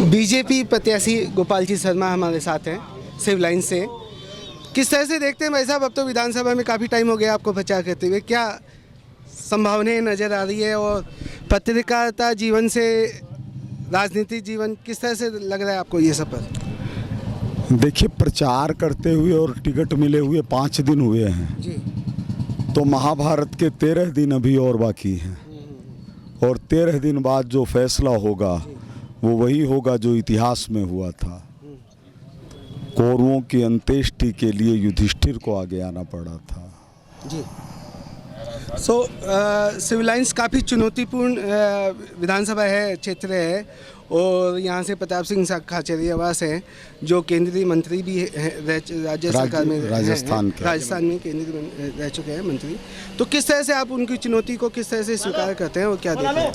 BJP प्रत्याशी गोपाल जी शर्मा हमारे साथ हैं सिविल लाइन से। किस तरह से देखते हैं भाई साहब, अब तो विधानसभा में काफ़ी टाइम हो गया आपको प्रचार करते हुए, क्या संभावनाएं नज़र आ रही है और पत्रकारिता जीवन से राजनीतिक जीवन किस तरह से लग रहा है आपको ये सफर? देखिए, प्रचार करते हुए और टिकट मिले हुए 5 दिन हुए हैं जी। तो महाभारत के 13 दिन अभी और बाकी हैं और 13 दिन बाद जो फैसला होगा वो वही होगा जो इतिहास में हुआ था। कौरवों की अंत्येष्टि के लिए युधिष्ठिर को आगे आना पड़ा था। जी। सिविल लाइन्स काफ़ी चुनौतीपूर्ण विधानसभा है, क्षेत्र है और यहाँ से प्रताप सिंह खाचरियावास हैं जो केंद्रीय मंत्री भी है, राज्य सरकार में राजस्थान में केंद्रीय रह चुके हैं मंत्री। तो किस तरह से आप उनकी चुनौती को किस तरह से स्वीकार करते हैं और क्या देखते हैं?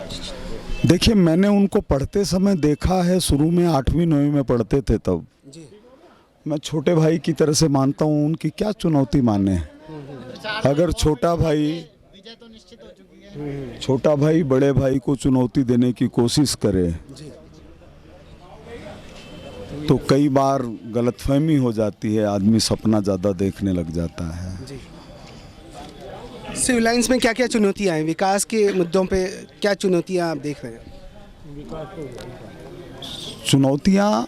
देखिए, मैंने उनको पढ़ते समय देखा है। शुरू में 8वीं 9वीं में पढ़ते थे तब जी। मैं छोटे भाई की तरह से मानता हूँ। उनकी क्या चुनौती माने? अगर छोटा भाई बड़े भाई को चुनौती देने की कोशिश करे तो कई बार गलतफहमी हो जाती है, आदमी सपना ज़्यादा देखने लग जाता है। जी। सिविल लाइन्स में क्या क्या चुनौतियाँ हैं? विकास के मुद्दों पे क्या चुनौतियाँ आप देख रहे हैं? चुनौतियाँ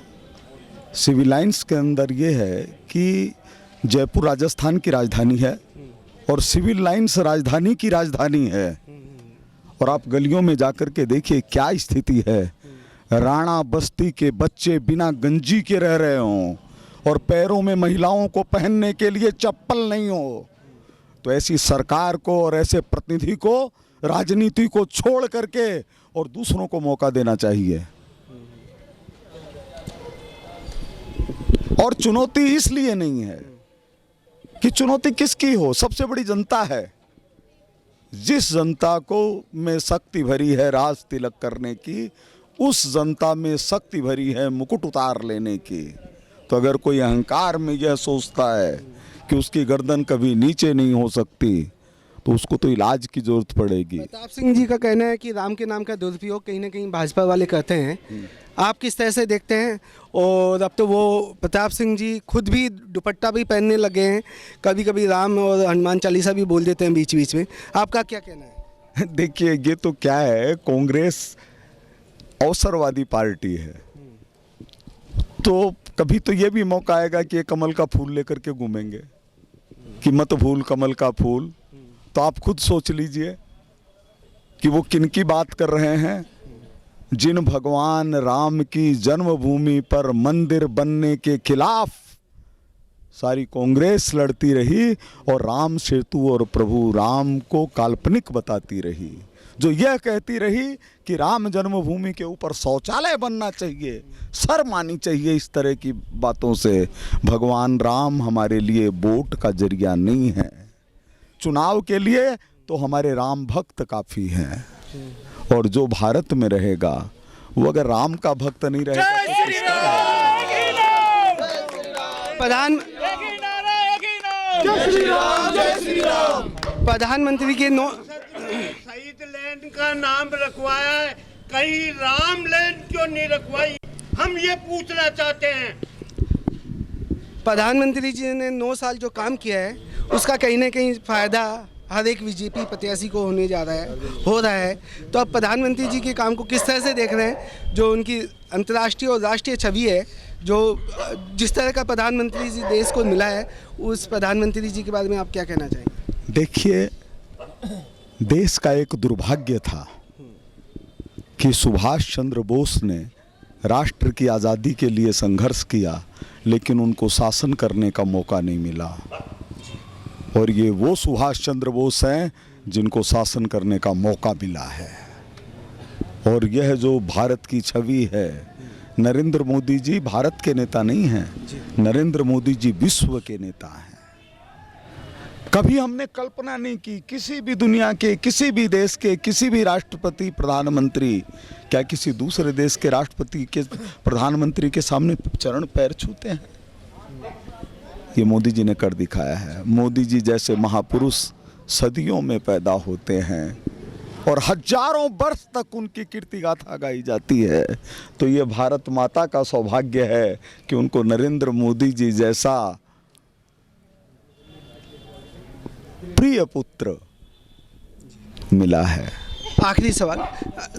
सिविल लाइन्स के अंदर ये है कि जयपुर राजस्थान की राजधानी है और सिविल लाइन्स राजधानी की राजधानी है। और आप गलियों में जाकर के देखिए क्या स्थिति है। राणा बस्ती के बच्चे बिना गंजी के रह रहे हों और पैरों में महिलाओं को पहनने के लिए चप्पल नहीं हो, तो ऐसी सरकार को और ऐसे प्रतिनिधि को राजनीति को छोड़ करके और दूसरों को मौका देना चाहिए। और चुनौती इसलिए नहीं है कि चुनौती किसकी हो, सबसे बड़ी जनता है। जिस जनता को में शक्ति भरी है राज तिलक करने की, उस जनता में शक्ति भरी है मुकुट उतार लेने की। तो अगर कोई अहंकार में यह सोचता है कि उसकी गर्दन कभी नीचे नहीं हो सकती तो उसको तो इलाज की जरूरत पड़ेगी। प्रताप सिंह जी का कहना है कि राम के नाम का दुरुपयोग कहीं ना कहीं भाजपा वाले करते हैं, आप किस तरह से देखते हैं? और अब तो वो प्रताप सिंह जी खुद भी दुपट्टा भी पहनने लगे हैं, कभी कभी राम और हनुमान चालीसा भी बोल देते हैं बीच बीच में, आपका क्या कहना है? देखिए, ये तो क्या है, कांग्रेस अवसरवादी पार्टी है तो कभी तो ये भी मौका आएगा कि कमल का फूल लेकर के घूमेंगे कि मत भूल कमल का फूल। तो आप खुद सोच लीजिए कि वो किनकी बात कर रहे हैं। जिन भगवान राम की जन्मभूमि पर मंदिर बनने के खिलाफ सारी कांग्रेस लड़ती रही और राम सेतु और प्रभु राम को काल्पनिक बताती रही, जो यह कहती रही कि राम जन्मभूमि के ऊपर शौचालय बनना चाहिए, शर्म आनी चाहिए इस तरह की बातों से। भगवान राम हमारे लिए वोट का जरिया नहीं है, चुनाव के लिए तो हमारे राम भक्त काफ़ी हैं। और जो भारत में रहेगा वो अगर राम का भक्त नहीं रहेगा तो किसका रहेगा? प्रधानमंत्री के शहीद लैंड का नाम रखवाया है, कहीं राम लैंड क्यों नहीं रखवाई, हम ये पूछना चाहते हैं। प्रधानमंत्री जी ने 9 साल जो काम किया है उसका कहीं ना कहीं फायदा हर एक बीजेपी प्रत्याशी को होने जा रहा है, हो रहा है। तो अब प्रधानमंत्री जी के काम को किस तरह से देख रहे हैं? जो उनकी अंतर्राष्ट्रीय और राष्ट्रीय छवि है, जो जिस तरह का प्रधानमंत्री जी देश को मिला है, उस प्रधानमंत्री जी के बारे में आप क्या कहना चाहेंगे? देखिए, देश का एक दुर्भाग्य था कि सुभाष चंद्र बोस ने राष्ट्र की आज़ादी के लिए संघर्ष किया लेकिन उनको शासन करने का मौका नहीं मिला। और ये वो सुभाष चंद्र बोस हैं जिनको शासन करने का मौका मिला है। और यह जो भारत की छवि है, नरेंद्र मोदी जी भारत के नेता नहीं हैं, नरेंद्र मोदी जी विश्व के नेता हैं। कभी हमने कल्पना नहीं की किसी भी दुनिया के, किसी भी देश के, किसी भी राष्ट्रपति प्रधानमंत्री क्या किसी दूसरे देश के राष्ट्रपति के प्रधानमंत्री के सामने चरण पैर छूते हैं? ये मोदी जी ने कर दिखाया है। मोदी जी जैसे महापुरुष सदियों में पैदा होते हैं और हजारों वर्ष तक उनकी कीर्ति गाथा गाई जाती है। तो ये भारत माता का सौभाग्य है कि उनको नरेंद्र मोदी जी जैसा प्रिय पुत्र मिला है। आखिरी सवाल,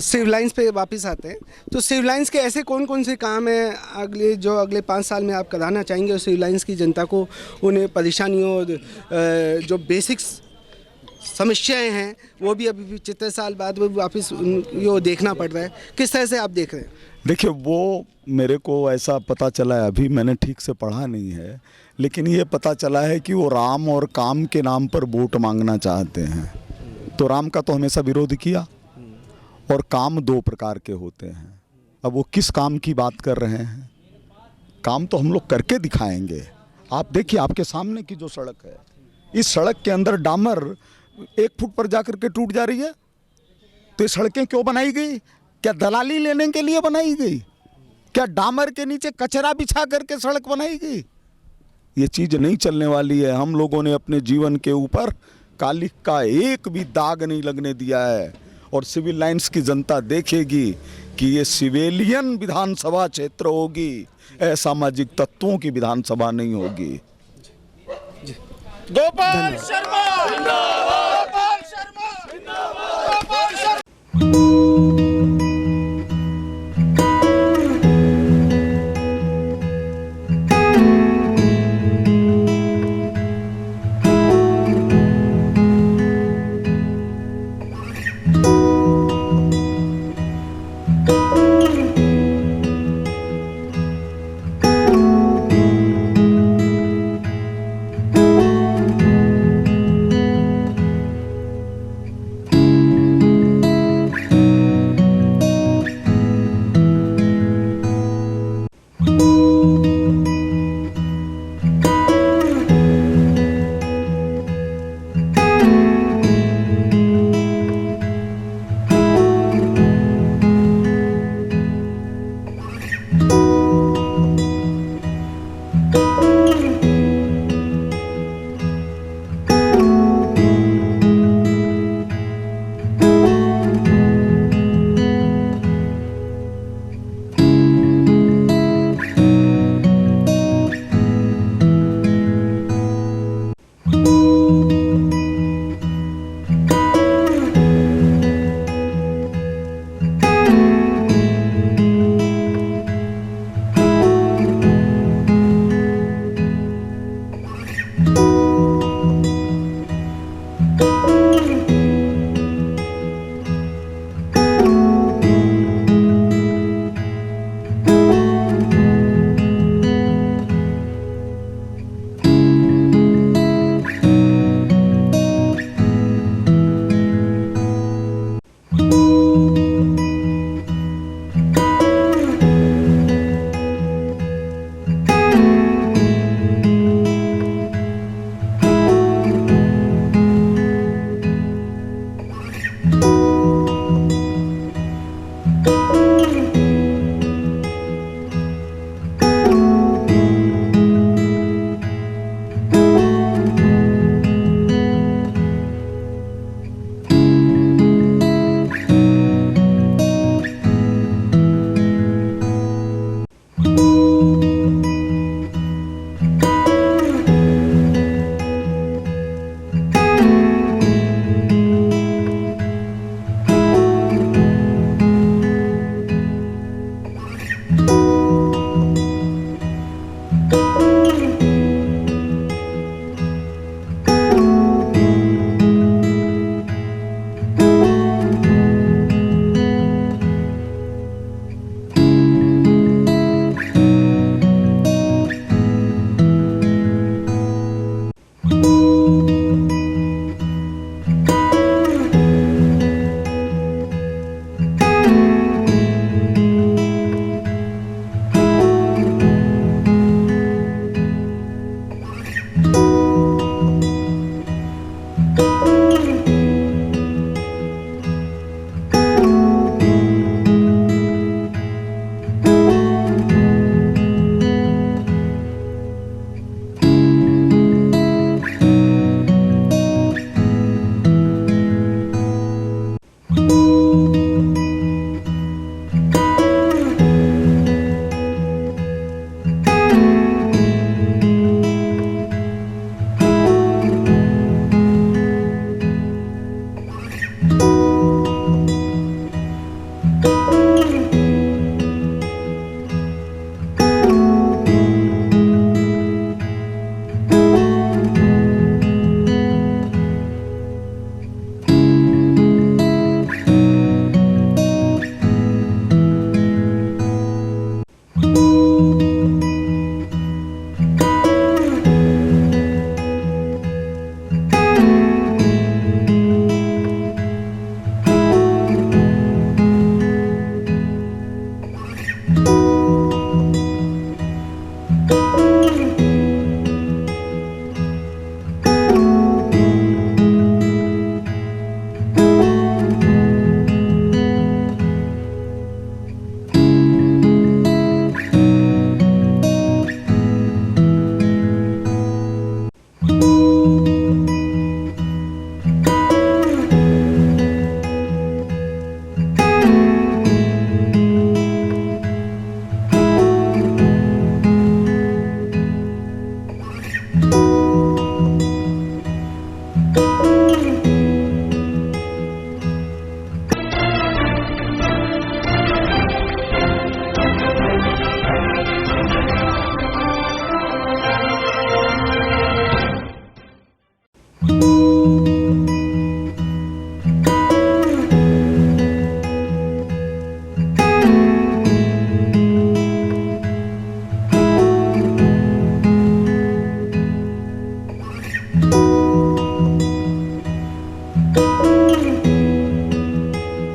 सिविल लाइंस पे वापस आते हैं। तो सिविल लाइंस के ऐसे कौन कौन से काम हैं अगले 5 साल में आप कराना चाहेंगे और सिविल लाइंस की जनता को, उन्हें परेशानियों और जो बेसिक्स समस्याएं हैं वो भी अभी 75 साल बाद वो वापस ये देखना पड़ रहा है, किस तरह से आप देख रहे हैं? देखिए, वो मेरे को ऐसा पता चला है, अभी मैंने ठीक से पढ़ा नहीं है, लेकिन ये पता चला है कि वो राम और काम के नाम पर वोट मांगना चाहते हैं। तो राम का तो हमेशा विरोध किया और काम 2 प्रकार के होते हैं। अब वो किस काम की बात कर रहे हैं? काम तो हम लोग करके दिखाएंगे। आप देखिए, आपके सामने की जो सड़क है, इस सड़क के अंदर डामर 1 फुट पर जाकर के टूट जा रही है। तो ये सड़कें क्यों बनाई गई? क्या दलाली लेने के लिए बनाई गई? क्या डामर के नीचे कचरा बिछा करके सड़क बनाई गई? ये चीज़ नहीं चलने वाली है। हम लोगों ने अपने जीवन के ऊपर कालिक का एक भी दाग नहीं लगने दिया है और सिविल लाइंस की जनता देखेगी कि ये सिविलियन विधानसभा क्षेत्र होगी, असामाजिक तत्वों की विधानसभा नहीं होगी। गोपाल शर्मा जिंदाबाद, गोपाल शर्मा जिंदाबाद, गोपाल शर्मा।